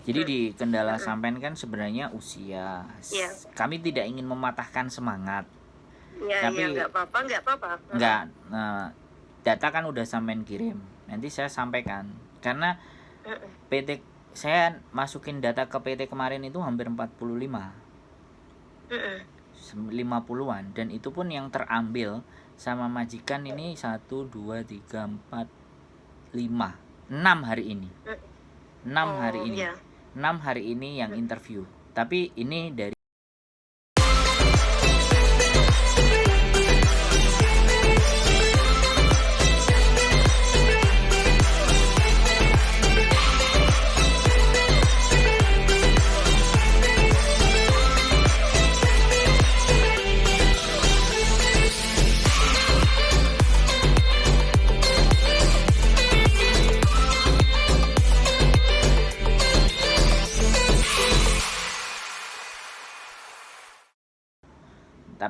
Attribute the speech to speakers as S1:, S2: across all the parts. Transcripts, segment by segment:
S1: Jadi di kendala sampean kan sebenarnya usia.
S2: Iya.
S1: Kami tidak ingin mematahkan semangat,
S2: Iya,
S1: tapi
S2: nggak apa-apa, nggak apa-apa.
S1: nggak. Data kan udah sampean kirim. Nanti saya sampaikan. Karena PT saya masukin data ke PT kemarin itu hampir 45. 50-an, dan itu pun yang terambil sama majikan ini 1 2 3 4 5 6 hari ini. 6 hari ini.
S2: Iya.
S1: 6 hari ini yang interview. Tapi ini dari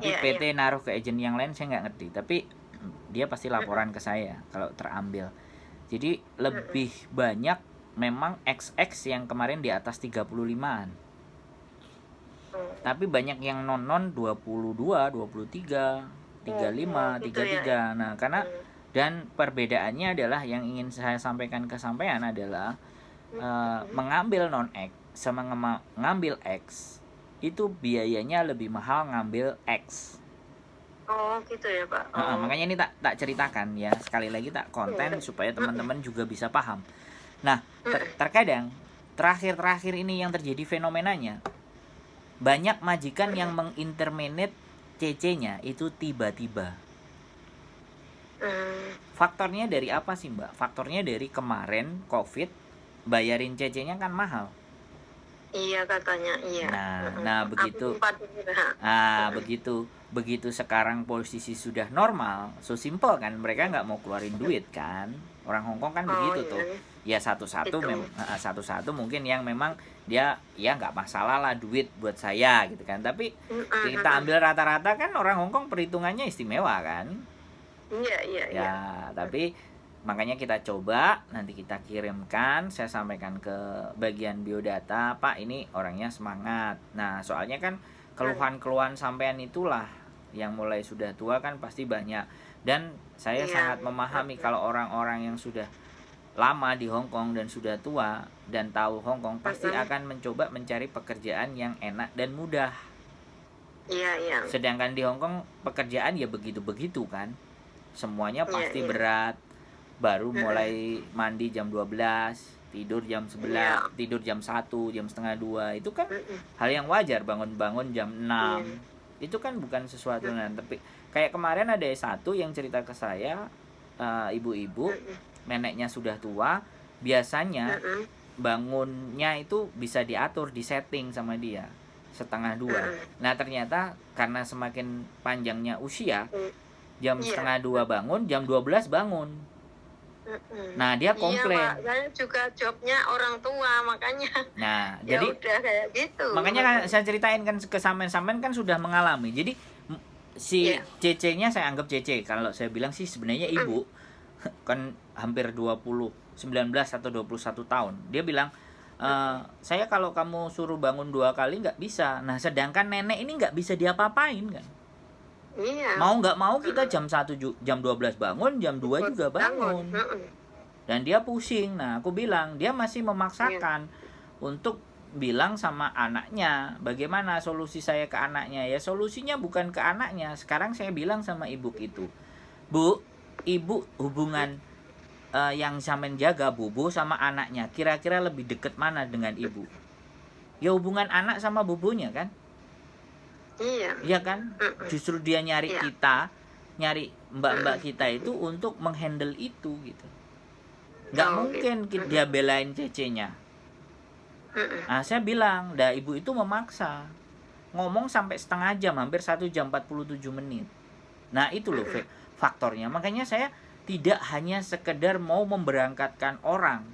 S1: PT naruh ke agent yang lain saya nggak ngerti, tapi dia pasti laporan ke saya kalau terambil. Jadi lebih banyak memang XX yang kemarin di atas 35-an. Tapi banyak yang non 22, 23, 35, 33. Nah, karena dan perbedaannya adalah yang ingin saya sampaikan ke sampean adalah mengambil non X sama ngambil X itu biayanya lebih mahal ngambil X.
S2: Oh gitu ya Pak.
S1: Makanya ini tak ceritakan ya, sekali lagi tak konten supaya teman-teman juga bisa paham. Nah, terkadang terakhir ini yang terjadi fenomenanya, banyak majikan yang menginterminate CC-nya itu tiba-tiba. Faktornya dari apa sih Mbak? Faktornya dari kemarin COVID, bayarin CC-nya kan mahal.
S2: Iya katanya, iya.
S1: Nah begitu sekarang posisi sudah normal, so simple kan, mereka nggak mau keluarin duit kan, orang Hongkong kan begitu tuh. Ya satu-satu mungkin yang memang dia ya nggak masalah lah duit buat saya gitu kan, tapi kita ambil rata-rata kan orang Hongkong perhitungannya istimewa kan.
S2: Iya.
S1: Tapi makanya kita coba, nanti kita kirimkan, saya sampaikan ke bagian biodata, Pak ini orangnya semangat. Nah soalnya kan keluhan-keluhan sampean itulah yang mulai sudah tua kan pasti banyak. Dan saya sangat memahami kalau orang-orang yang sudah lama di Hong Kong dan sudah tua dan tahu Hong Kong pasti akan mencoba mencari pekerjaan yang enak dan mudah.
S2: Iya.
S1: Sedangkan di Hong Kong pekerjaan ya begitu-begitu kan, semuanya pasti berat. Baru mulai mandi jam 12, tidur jam 11, tidur jam 1, jam setengah 2. Itu kan hal yang wajar, bangun-bangun jam 6. Itu kan bukan sesuatu. Tapi kayak kemarin ada satu yang cerita ke saya, ibu-ibu, neneknya sudah tua, biasanya bangunnya itu bisa diatur, disetting sama dia setengah 2. Nah ternyata karena semakin panjangnya usia, jam setengah 2 bangun, jam 12 bangun. Nah dia komplain.
S2: Iya Pak, saya juga jobnya orang tua makanya.
S1: Nah
S2: ya
S1: jadi
S2: udah kayak gitu.
S1: Makanya kan saya ceritain kan ke sampean kan sudah mengalami. Jadi si CC-nya saya anggap CC. Kalau saya bilang sih sebenarnya ibu kan hampir 19 atau 21 tahun. Dia bilang saya kalau kamu suruh bangun 2 kali nggak bisa. Nah sedangkan nenek ini nggak bisa diapa-apain kan.
S2: Iya.
S1: Mau nggak mau kita jam 1 jam 12 bangun, jam 2 juga bangun. Dan dia pusing. Nah, aku bilang dia masih memaksakan untuk bilang sama anaknya, bagaimana solusi saya ke anaknya? Ya solusinya bukan ke anaknya. Sekarang saya bilang sama ibu itu, Bu, ibu hubungan yang sampean jaga bubu sama anaknya, kira-kira lebih dekat mana dengan ibu? Ya hubungan anak sama bubunya kan? Iya kan? Justru dia nyari kita, nyari mbak-mbak kita itu untuk menghandle itu gitu. Nggak mungkin dia belain CC-nya. Nah saya bilang, dah ibu itu memaksa, ngomong sampai setengah jam, hampir 1 jam 47 menit. Nah itu loh faktornya. Makanya saya tidak hanya sekedar mau memberangkatkan orang,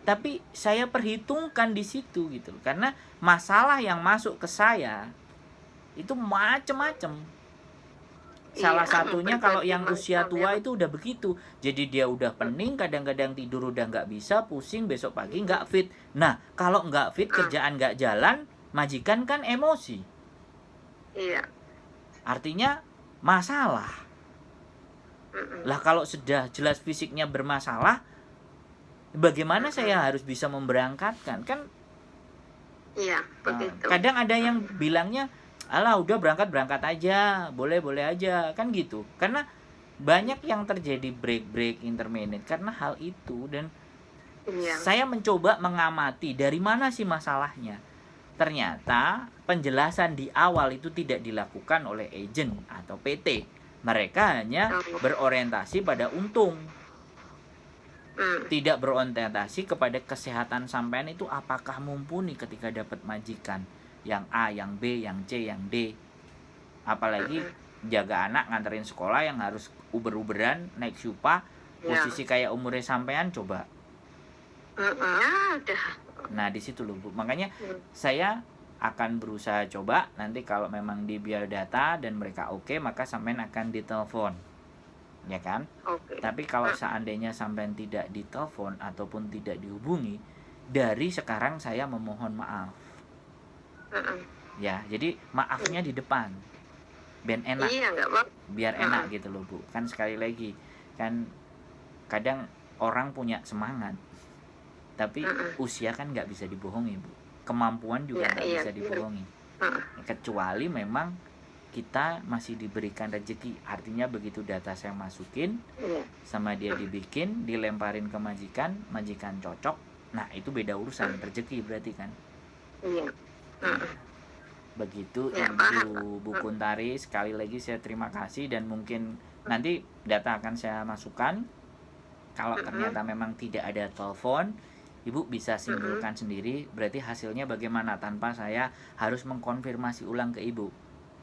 S1: tapi saya perhitungkan di situ gitu. Karena masalah yang masuk ke saya itu macem-macem. Salah
S2: Iya,
S1: satunya kalau
S2: berbagi
S1: yang usia
S2: macam
S1: tua
S2: ya.
S1: itu udah begitu. Jadi dia udah pening, kadang-kadang tidur udah nggak bisa, pusing, besok pagi nggak fit. Nah, kalau nggak fit,
S2: Ah,
S1: kerjaan nggak jalan, majikan kan emosi.
S2: iya.
S1: Artinya masalah.
S2: Mm-mm.
S1: Lah kalau sudah jelas fisiknya bermasalah, bagaimana saya harus bisa memberangkatkan? Kan
S2: Iya, begitu.
S1: kadang ada yang bilangnya, alah udah berangkat aja, boleh aja, kan gitu. Karena banyak yang terjadi break intermittent karena hal itu. Dan
S2: Iya.
S1: saya mencoba mengamati dari mana sih masalahnya. Ternyata penjelasan di awal itu tidak dilakukan oleh agent atau PT. Mereka hanya berorientasi pada untung, tidak berorientasi kepada kesehatan sampean itu apakah mumpuni ketika dapat majikan yang A, yang B, yang C, yang D. Apalagi jaga anak, nganterin sekolah yang harus uber-uberan, naik Supa, posisi kayak umurnya sampean, coba.
S2: Ada.
S1: Nah di situ loh Bu, makanya saya akan berusaha coba nanti kalau memang di biodata dan mereka oke, maka sampean akan ditelepon, ya kan?
S2: Oke.
S1: Tapi kalau seandainya sampean tidak ditelepon ataupun tidak dihubungi, dari sekarang saya memohon maaf. Ya, jadi maafnya di depan. Ben enak.
S2: Iya, enggak apa.
S1: Biar enak gitu loh Bu. Kan sekali lagi, kan kadang orang punya semangat, tapi usia kan nggak bisa dibohongi Bu. Kemampuan juga nggak bisa dibohongi. Kecuali memang kita masih diberikan rezeki. Artinya begitu data saya masukin, sama dia dibikin, dilemparin ke majikan, majikan cocok. Nah itu beda urusan, rezeki berarti kan.
S2: Iya.
S1: Begitu
S2: Ya,
S1: Ibu Bu Kuntari, sekali lagi saya terima kasih. Dan mungkin nanti data akan saya masukkan. Kalau ternyata memang tidak ada telepon, Ibu bisa simpulkan sendiri berarti hasilnya bagaimana tanpa saya harus mengkonfirmasi ulang ke Ibu.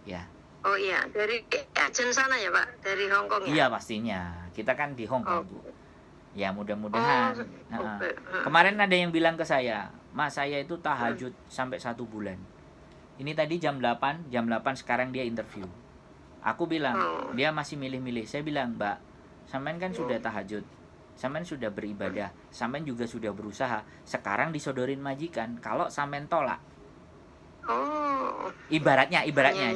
S1: Ya.
S2: Oh iya, dari agen sana ya Pak, dari Hong Kong ya?
S1: Iya pastinya, kita kan di Hong Kong Bu. Ya mudah-mudahan.
S2: Okay.
S1: Kemarin ada yang bilang ke saya, Mas saya itu tahajud sampai 1 bulan. Ini tadi jam 8 sekarang dia interview. Aku bilang, dia masih milih-milih. Saya bilang, Mbak, sampean kan sudah tahajud, sampean sudah beribadah, sampean juga sudah berusaha. Sekarang disodorin majikan, kalau sampean tolak. Ibaratnya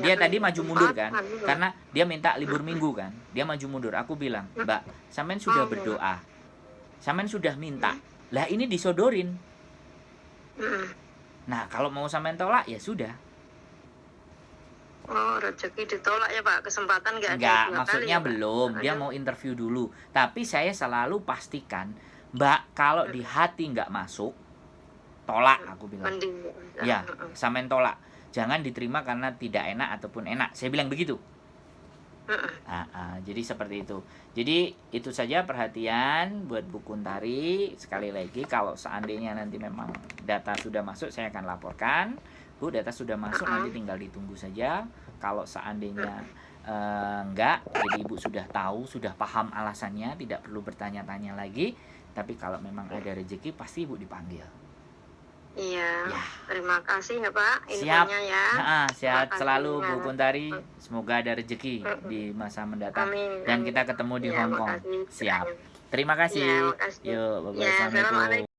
S1: dia tadi maju mundur kan, karena dia minta libur minggu kan, dia maju mundur. Aku bilang, Mbak, sampean sudah berdoa, sampean sudah minta, lah ini disodorin. Nah kalau mau sampean tolak ya sudah.
S2: Rezeki ditolak ya Pak, kesempatan nggak ada.
S1: Enggak, maksudnya
S2: kali,
S1: belum. Dia mau interview dulu. Tapi saya selalu pastikan, Mbak, kalau di hati nggak masuk, tolak, aku bilang.
S2: Mending.
S1: Ya, sampean tolak. Jangan diterima karena tidak enak ataupun enak. Saya bilang begitu. Jadi seperti itu. Jadi itu saja perhatian buat Bu Kuntari. Sekali lagi, kalau seandainya nanti memang data sudah masuk, saya akan laporkan. Bu, data sudah masuk, nanti tinggal ditunggu saja. Kalau seandainya enggak, jadi Ibu sudah tahu, sudah paham alasannya, tidak perlu bertanya-tanya lagi. Tapi kalau memang ada rezeki, pasti Ibu dipanggil.
S2: Iya, terima kasih ya Pak
S1: Siap.
S2: infonya ya.
S1: Sehat selalu Bu Kuntari. Semoga ada rezeki di masa mendatang. Dan kita ketemu di Hong Kong. Siap. Terima kasih. Yuk, bye-bye. Assalamualaikum.